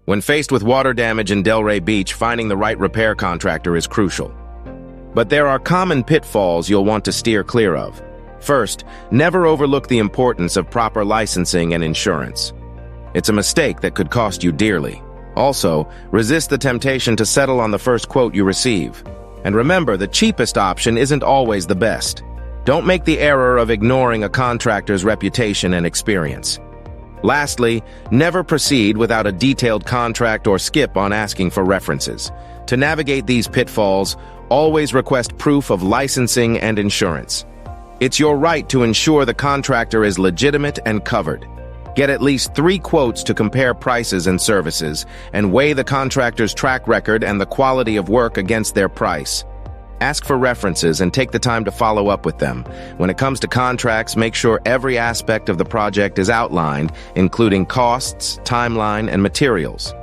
When faced with water damage in Delray Beach, finding the right repair contractor is crucial. But there are common pitfalls you'll want to steer clear of. First, never overlook the importance of proper licensing and insurance. It's a mistake that could cost you dearly. Also, resist the temptation to settle on the first quote you receive. And remember, the cheapest option isn't always the best. Don't make the error of ignoring a contractor's reputation and experience. Lastly, never proceed without a detailed contract or skip on asking for references. To navigate these pitfalls, always request proof of licensing and insurance. It's your right to ensure the contractor is legitimate and covered. Get at least 3 quotes to compare prices and services, and weigh the contractor's track record and the quality of work against their price. Ask for references and take the time to follow up with them. When it comes to contracts, make sure every aspect of the project is outlined, including costs, timeline, and materials.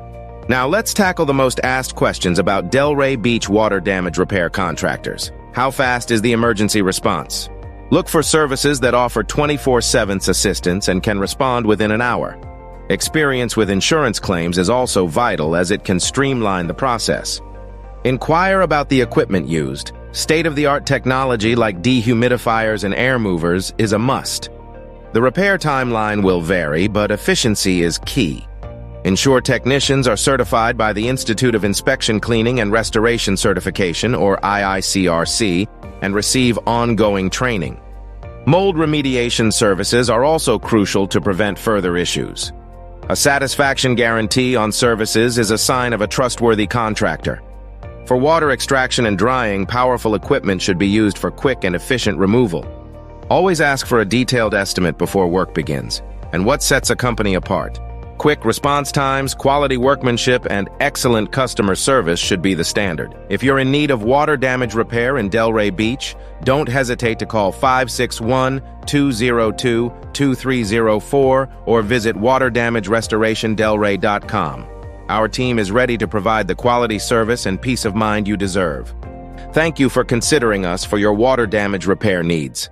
Now let's tackle the most asked questions about Delray Beach water damage repair contractors. How fast is the emergency response? Look for services that offer 24/7 assistance and can respond within an hour. Experience with insurance claims is also vital, as it can streamline the process. Inquire about the equipment used. State-of-the-art technology like dehumidifiers and air movers is a must. The repair timeline will vary, but efficiency is key. Ensure technicians are certified by the Institute of Inspection Cleaning and Restoration Certification, or IICRC, and receive ongoing training. Mold remediation services are also crucial to prevent further issues. A satisfaction guarantee on services is a sign of a trustworthy contractor. For water extraction and drying, powerful equipment should be used for quick and efficient removal. Always ask for a detailed estimate before work begins. And what sets a company apart? Quick response times, quality workmanship, and excellent customer service should be the standard. If you're in need of water damage repair in Delray Beach, don't hesitate to call 561-202-2304 or visit waterdamagerestorationdelray.com. Our team is ready to provide the quality service and peace of mind you deserve. Thank you for considering us for your water damage repair needs.